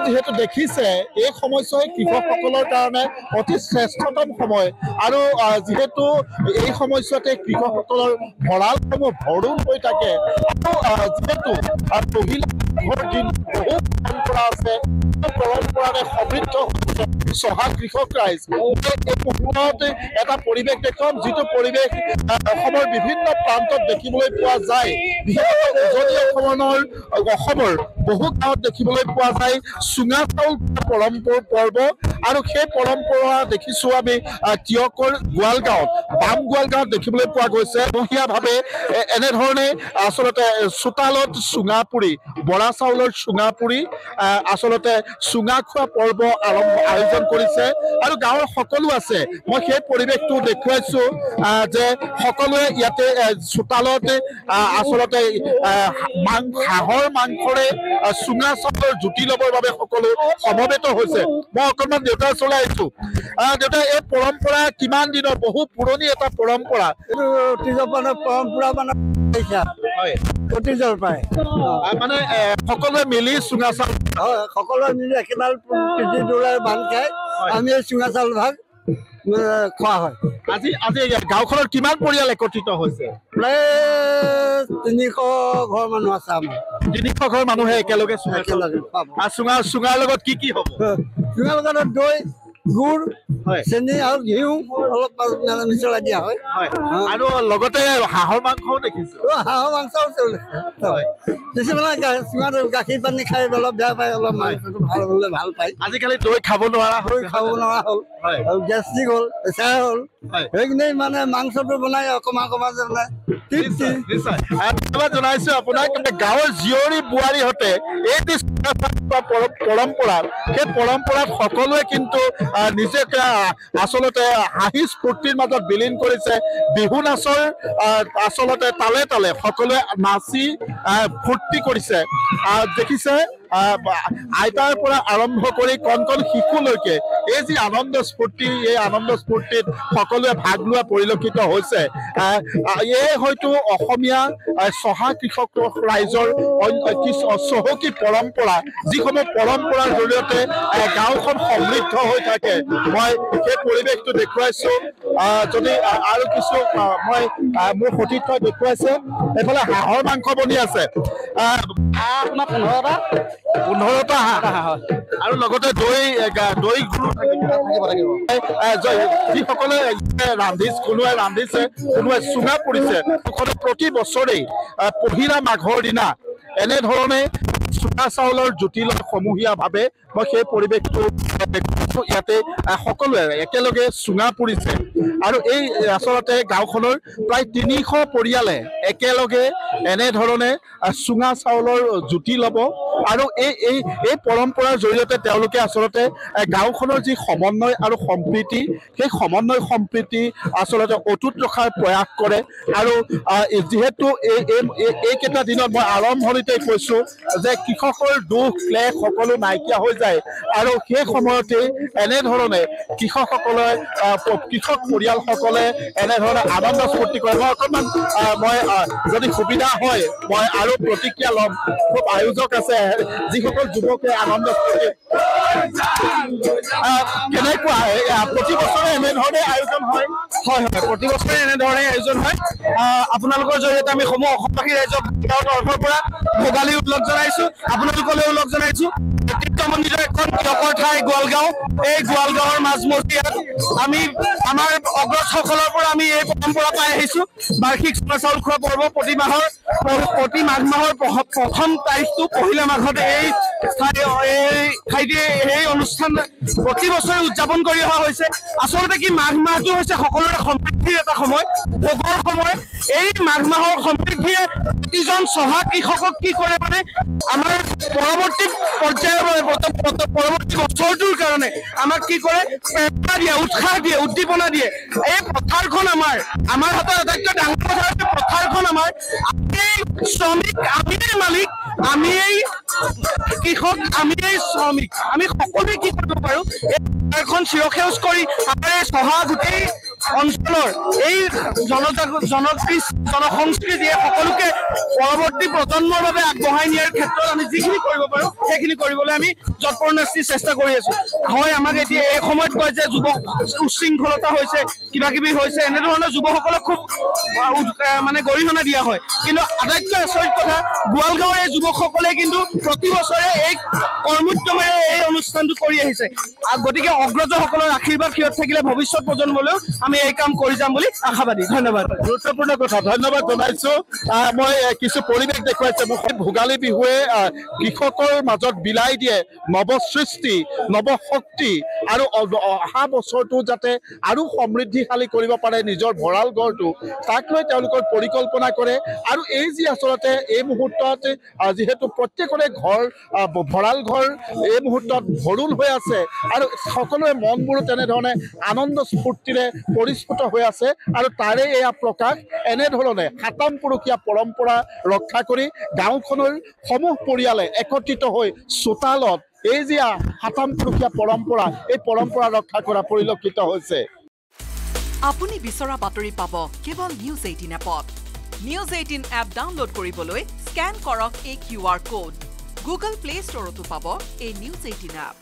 যিহেতু দেখিছে এই সময়ছোৱাই কৃষকসকলৰ কাৰণে অতি শ্ৰেষ্ঠতম সময় আৰু যিহেতু এই সময়ছোৱাতে কৃষকসকলৰ ভঁৰালসমূহ ভৰল হৈ থাকে আৰু যিহেতু মহিলাৰ দিন বহু পৰম্পৰা আছে পৰম্পৰাৰে সমৃদ্ধ হৈছে চহা কৃষক ৰাইজ এই মুহূৰ্তত এটা পৰিৱেশ দেখুৱাম যিটো পৰিৱেশ অসমৰ বিভিন্ন প্ৰান্তত দেখিবলৈ পোৱা যায় বিশেষকৈ উজনি অসমৰ বহু গাঁৱত দেখিবলৈ পোৱা যায় চুঙা চাউল পৰ্ব আৰু সেই পৰম্পৰা দেখিছোঁ আমি তিয়কৰ গোৱালগাঁৱত বাম গোৱালগাঁৱত দেখিবলৈ পোৱা গৈছে মহীয়াভাৱে এনেধৰণে আচলতে চোতালত চুঙা পুৰি বৰা চাউলৰ চুঙা পুৰি আচলতে চুঙা খোৱা পৰ্ব আয়োজন কৰিছে আৰু গাঁৱৰ সকলো আছে মই সেই পৰিৱেশটো দেখুৱাইছোঁ যে সকলোৱে ইয়াতে চোতালত আচলতে হাঁহৰ মাংসৰে চুঙা চাউলৰ জুতি ল'বৰ বাবে সকলো সমবেত হৈছে মই অকণমান দেউতাৰ ওচৰলৈ আহিছোঁ দেউতা এই পৰম্পৰা কিমান দিনৰ বহু পুৰণি এটা পৰম্পৰা অতীজৰ পৰম্পৰা মানে অতীজৰ পৰাই মানে সকলোৱে মিলি চুঙা চাউল হয় সকলোৱে মিলি একেডাল পিঠি দৌৰাই বান্ধ খাই আমি এই চুঙা চাউল ভাগ খোৱা হয় আজি গাঁওখনৰ কিমান পৰিয়াল একত্ৰিত হৈছে প্ৰায় 300 ঘৰ মানুহ আছে আমাৰ 300 ঘৰ মানুহে একেলগে চুঙাৰ লগত কি কি হ'ব চুঙাৰ লগত দৈ গুড় চেনি আৰু ঘিউ অলপ মিছলাই দিয়া হয় আৰু লগতে হাঁহৰ মাংসও দেখিছোঁ হাঁহৰ মাংসও কিছুমানে গাখীৰ পানী খাই অলপ বেয়া পায় অলপ মাংসটো ভাল হ'লে ভাল পায় আজিকালি দৈ খাব নোৱাৰা হ'ল আৰু গেষ্ট্ৰিক হ'ল প্ৰেছাৰ হ'ল সেইখিনি মানে মাংসটো বনাই অকণমান ধন্যবাদ জনাইছোঁ আপোনাক গাঁৱৰ জীয়ৰী বোৱাৰীহঁতে এই পৰম্পৰা সেই পৰম্পৰাত সকলোৱে কিন্তু নিজকে আচলতে হাঁহি স্ফূৰ্তিৰ মাজত বিলীন কৰিছে বিহু নাচৰ আচলতে তালে তালে সকলোৱে নাচি ফূৰ্তি কৰিছে দেখিছে আইতাৰ পৰা আৰম্ভ কৰি কণ কণ শিশুলৈকে এই যি আনন্দ স্ফূৰ্তি এই আনন্দ স্ফূৰ্তিত সকলোৱে ভাগ লোৱা পৰিলক্ষিত হৈছে এই হয়তো অসমীয়া চহা কৃষক ৰাইজৰ চহকী পৰম্পৰা যিসমূহ পৰম্পৰাৰ জৰিয়তে গাঁওখন সমৃদ্ধ হৈ থাকে মই সেই পৰিৱেশটো দেখুৱাইছোঁ যদি আৰু কিছু মই মোৰ সতীৰ্থ দেখুৱাইছে এইফালে হাঁহৰ মাংস বনি আছে আপোনাৰ 15টা হাঁহ আৰু লগতে দৈ গুড় যিসকলে কোনোৱে ৰান্ধিছে কোনোৱে চুঙা পুৰিছে প্ৰতি বছৰেই পহিলা মাঘৰ দিনা এনেধৰণে চুঙা চাউলৰ জুতি লৈ সমূহীয়াভাৱে মই সেই পৰিৱেশটো দেখিছোঁ ইয়াতে সকলোৱে একেলগে চুঙা পুৰিছে আৰু এই আচলতে গাঁওখনৰ প্ৰায় 300 পৰিয়ালে একেলগে এনেধৰণে চুঙা চাউলৰ জুতি ল'ব আৰু এই পৰম্পৰাৰ জৰিয়তে তেওঁলোকে আচলতে গাঁওখনৰ যি সমন্বয় আৰু সম্প্ৰীতি সেই সমন্বয় সম্প্ৰীতি আচলতে অটুট ৰখাৰ প্ৰয়াস কৰে আৰু যিহেতু এইকেইটা দিনত মই আৰম্ভণিতে কৈছোঁ যে কৃষকৰ দুখ ক্লেশ সকলো নাইকিয়া হৈ যায় আৰু সেই সময়তে এনেধৰণে কৃষক পৰিয়ালসকলে এনেধৰণে আনন্দ স্ফূৰ্তি কৰে মই অকণমান মই যদি সুবিধা হয় মই আৰু প্ৰতিক্ৰিয়া ল'ম খুব আয়োজক আছে যিসকল যুৱকে আনন্দ কেনেকুৱা প্ৰতি বছৰে এনেধৰণে আয়োজন হয় প্ৰতি বছৰে এনেধৰণে আয়োজন হয় আপোনালোকৰ জৰিয়তে আমি সমূহ অসমবাসী ৰাইজক তৰফৰ পৰা ভোগালী উল্লেখ জনাইছোঁ আপোনালোকলৈ উল্লেখ জনাইছোঁ মন্দিৰৰ এখন তিয়কৰ ঠাই গোৱালগাঁও এই গোৱালগাঁৱৰ মাজমজিয়াত আমি আমাৰ অগ্ৰজসকলৰ পৰা আমি এই পৰম্পৰা পাই আহিছোঁ বাৰ্ষিক চুঙা চাউল খোৱা পৰ্ব প্ৰতি মাঘ মাহৰ প্ৰথম তাৰিখটো পহিলা মাঘত এই ঠাইতে এই অনুষ্ঠান প্ৰতি বছৰে উদযাপন কৰি অহা হৈছে আচলতে কি মাঘ মাহটো হৈছে সকলোৰে সমৃদ্ধিৰ এটা সময় ভোগৰ সময় এই মাঘ মাহৰ সমৃদ্ধিয়ে প্ৰতিজন চহা কৃষকক কি কৰে মানে আমাৰ পৰৱৰ্তী পৰ্যায়ৰ পৰৱৰ্তী বছৰটোৰ কাৰণে আমাক কি কৰে প্ৰেৰণা দিয়ে উৎসাহ দিয়ে উদ্দীপনা দিয়ে এই পথাৰখন আমাৰ হাতত আটাইতকৈ ডাঙৰ কথা হৈছে পথাৰখন আমাৰ আমি শ্ৰমিক আমি মালিক আমি এই কৃষক আমি এই শ্ৰমিক আমি সকলোৱে কি কৰিব পাৰোঁ এই পথাৰখন চিৰসেউজ কৰি আমাৰ এই চহা গোটেই অঞ্চলৰ এই জনসংস্কৃতিয়ে সকলোকে পৰৱৰ্তী প্ৰজন্মৰ বাবে আগবঢ়াই নিয়াৰ ক্ষেত্ৰত আমি যিখিনি কৰিব পাৰোঁ সেইখিনি কৰিবলৈ আমি যৎপৰোনাস্তি চেষ্টা কৰি আছোঁ। হয়, আমাক এতিয়া এই সময়ত কয় যে যুৱ উচ্ছৃংখলতা হৈছে, কিবা কিবি হৈছে, এনেধৰণৰ যুৱসকলক খুব মানে গৰিহণা দিয়া হয়। কিন্তু আটাইতকৈ আচৰিত কথা, গোৱালগাঁৱৰ এই যুৱকসকলে কিন্তু প্ৰতি বছৰে এই কৰ্মোদ্যমেৰে এই অনুষ্ঠানটো কৰি আহিছে। গতিকে অগ্ৰজসকলৰ আশীৰ্বাদ সিহঁত থাকিলে ভৱিষ্যত প্ৰজন্মলৈও আমি এই কাম কৰি যাম বুলি আশাবাদী। ধন্যবাদ। গুৰুত্বপূৰ্ণ কথা, ধন্যবাদ জনাইছো। মই কিছু পৰিৱেশ দেখুৱাইছে মোক ভোগালী বিহুৱে কৃষকৰ মাজত বিলাই দিয়ে নৱসৃষ্টি, নৱশক্তি আৰু অহা বছৰটো যাতে আৰু সমৃদ্ধিশালী কৰিব পাৰে নিজৰ ভঁৰাল ঘৰটো, তাক লৈ তেওঁলোকৰ পৰিকল্পনা কৰে। আৰু এই যি আচলতে এই মুহূৰ্তত যিহেতু প্ৰত্যেকৰে ঘৰ ভঁৰাল ঘৰ এই মুহূৰ্তত ভৰুল হৈ আছে আৰু সকলোৰে মনবোৰো তেনেধৰণে আনন্দ স্ফূৰ্তিৰে পৰিস্ফুট হৈ আছে। আৰু তাৰে এয়া প্ৰকাশ, এনেধৰণে সাতাম পুৰুষীয়া পৰম্পৰা ৰক্ষা কৰি গাঁওখনৰ সমূহ পৰিয়ালে একত্ৰিত হৈ চোতালত এই যি সাতাম পুৰুষীয়া পৰম্পৰা, এই পৰম্পৰা ৰক্ষা কৰা পৰিলক্ষিত হৈছে। আপুনি বিচৰা বাতৰি পাব কেৱল নিউজ 18 এপত। নিউজ 18 এপ ডাউনলোড কৰিবলৈ স্কেন কৰক এই QR কোড। গুগল প্লে ষ্টৰতো পাব এই নিউজ 18 এপ।